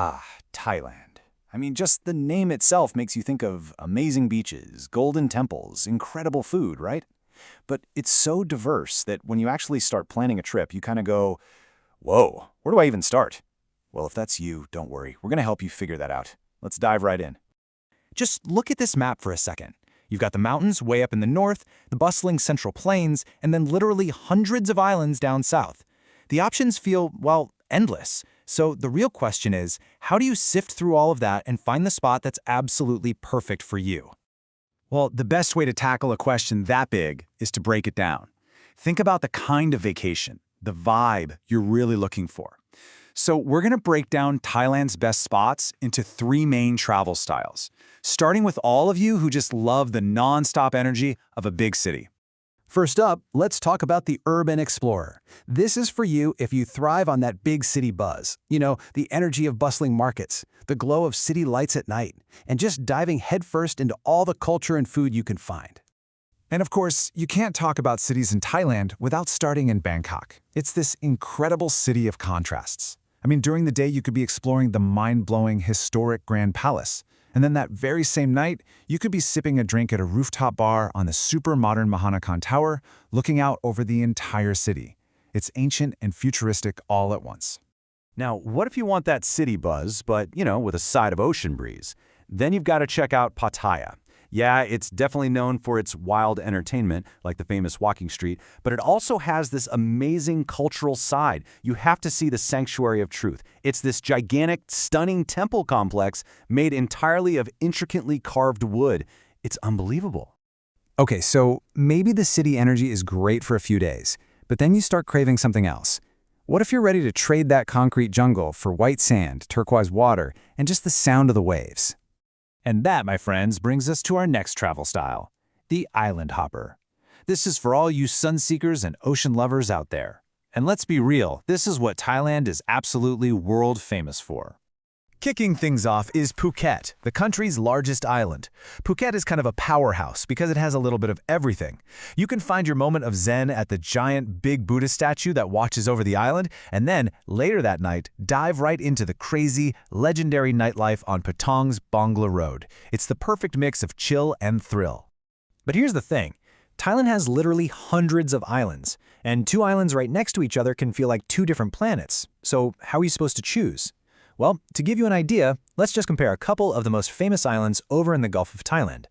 Ah, Thailand. I mean, just the name itself makes you think of amazing beaches, golden temples, incredible food, right? But it's so diverse that when you actually start planning a trip, you kind of go, whoa, where do I even start? Well, if that's you, don't worry. We're going to help you figure that out. Let's dive right in. Just look at this map for a second. You've got the mountains way up in the north, the bustling central plains, and then literally hundreds of islands down south. The options feel, well, endless. So the real question is, how do you sift through all of that and find the spot that's absolutely perfect for you? Well, the best way to tackle a question that big is to break it down. Think about the kind of vacation, the vibe you're really looking for. So we're going to break down Thailand's best spots into 3 main travel styles, starting with all of you who just love the non-stop energy of a big city. First up, let's talk about the urban explorer. This is for you if you thrive on that big city buzz. You know, the energy of bustling markets, the glow of city lights at night, and just diving headfirst into all the culture and food you can find. And of course, you can't talk about cities in Thailand without starting in Bangkok. It's this incredible city of contrasts. I mean, during the day, you could be exploring the mind-blowing historic Grand Palace. And then that very same night, you could be sipping a drink at a rooftop bar on the super modern Mahanakan Tower, looking out over the entire city. It's ancient and futuristic all at once. Now, what if you want that city buzz, but, with a side of ocean breeze? Then you've got to check out Pattaya. Yeah, it's definitely known for its wild entertainment, like the famous walking street, but it also has this amazing cultural side. You have to see the Sanctuary of Truth. It's this gigantic, stunning temple complex made entirely of intricately carved wood. It's unbelievable. Okay, so maybe the city energy is great for a few days, but then you start craving something else. What if you're ready to trade that concrete jungle for white sand, turquoise water, and just the sound of the waves? And that, my friends, brings us to our next travel style, the island hopper. This is for all you sunseekers and ocean lovers out there. And let's be real, this is what Thailand is absolutely world famous for. Kicking things off is Phuket, the country's largest island. Phuket is kind of a powerhouse because it has a little bit of everything. You can find your moment of zen at the giant big Buddha statue that watches over the island, and then, later that night, dive right into the crazy, legendary nightlife on Patong's Bangla Road. It's the perfect mix of chill and thrill. But here's the thing. Thailand has literally hundreds of islands, and 2 islands right next to each other can feel like 2 different planets. So how are you supposed to choose? Well, to give you an idea, let's just compare a couple of the most famous islands over in the Gulf of Thailand.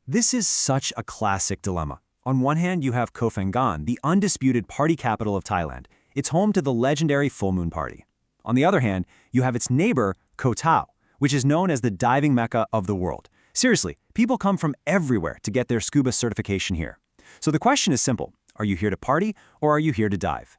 This is such a classic dilemma. On one hand, you have Koh Phangan, the undisputed party capital of Thailand. It's home to the legendary full moon party. On the other hand, you have its neighbor, Koh Tao, which is known as the diving mecca of the world. Seriously, people come from everywhere to get their scuba certification here. So the question is simple. Are you here to party or are you here to dive?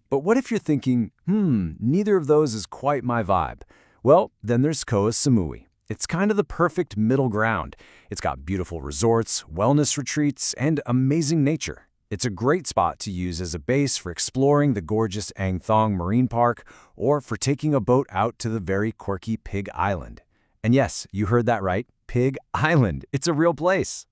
But what if you're thinking, neither of those is quite my vibe? Well, then there's Koh Samui. It's kind of the perfect middle ground. It's got beautiful resorts, wellness retreats, and amazing nature. It's a great spot to use as a base for exploring the gorgeous Ang Thong Marine Park or for taking a boat out to the very quirky Pig Island. And yes, you heard that right, Pig Island. It's a real place.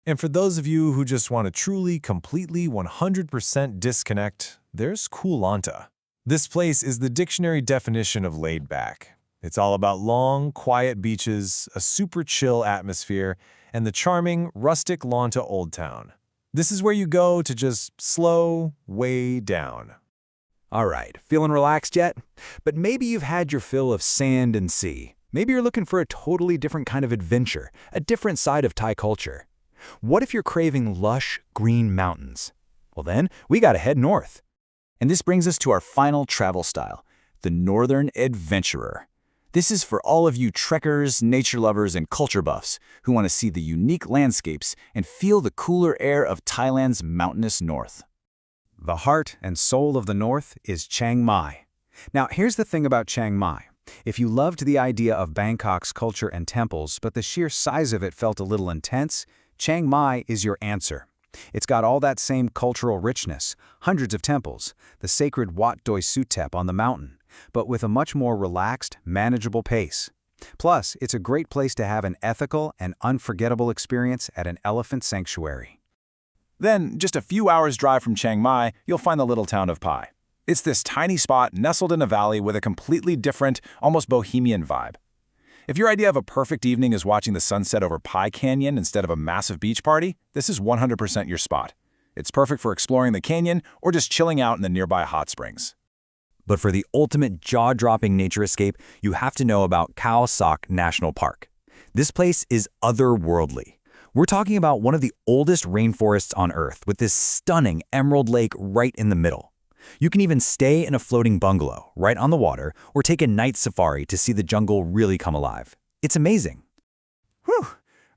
And for those of you who just want to truly, completely, 100% disconnect, there's Koh Lanta. This place is the dictionary definition of laid back. It's all about long, quiet beaches, a super chill atmosphere, and the charming, rustic Lanta Old Town. This is where you go to just slow way down. All right, feeling relaxed yet? But maybe you've had your fill of sand and sea. Maybe you're looking for a totally different kind of adventure, a different side of Thai culture. What if you're craving lush, green mountains? Well then, we gotta head north. And this brings us to our final travel style, the Northern Adventurer. This is for all of you trekkers, nature lovers, and culture buffs who want to see the unique landscapes and feel the cooler air of Thailand's mountainous north. The heart and soul of the north is Chiang Mai. Now, here's the thing about Chiang Mai. If you loved the idea of Bangkok's culture and temples, but the sheer size of it felt a little intense, Chiang Mai is your answer. It's got all that same cultural richness, hundreds of temples, the sacred Wat Doi Suthep on the mountain, but with a much more relaxed, manageable pace. Plus, it's a great place to have an ethical and unforgettable experience at an elephant sanctuary. Then, just a few hours drive from Chiang Mai, you'll find the little town of Pai. It's this tiny spot nestled in a valley with a completely different, almost bohemian vibe. If your idea of a perfect evening is watching the sunset over Pi Canyon instead of a massive beach party, this is 100% your spot. It's perfect for exploring the canyon or just chilling out in the nearby hot springs. But for the ultimate jaw-dropping nature escape, you have to know about Khao Sok National Park. This place is otherworldly. We're talking about one of the oldest rainforests on Earth with this stunning emerald lake right in the middle. You can even stay in a floating bungalow right on the water or take a night safari to see the jungle really come alive. It's amazing. Whew!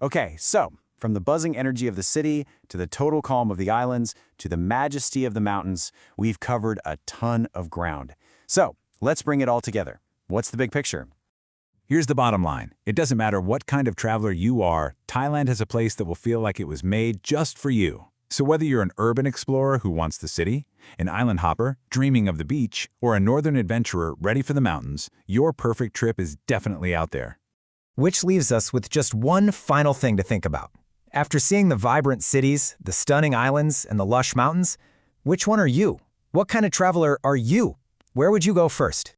Okay, so from the buzzing energy of the city, to the total calm of the islands, to the majesty of the mountains, we've covered a ton of ground. So, let's bring it all together. What's the big picture? Here's the bottom line. It doesn't matter what kind of traveler you are, Thailand has a place that will feel like it was made just for you. So whether you're an urban explorer who wants the city, an island hopper dreaming of the beach, or a northern adventurer ready for the mountains, your perfect trip is definitely out there. Which leaves us with just one final thing to think about. After seeing the vibrant cities, the stunning islands, and the lush mountains, which one are you? What kind of traveler are you? Where would you go first?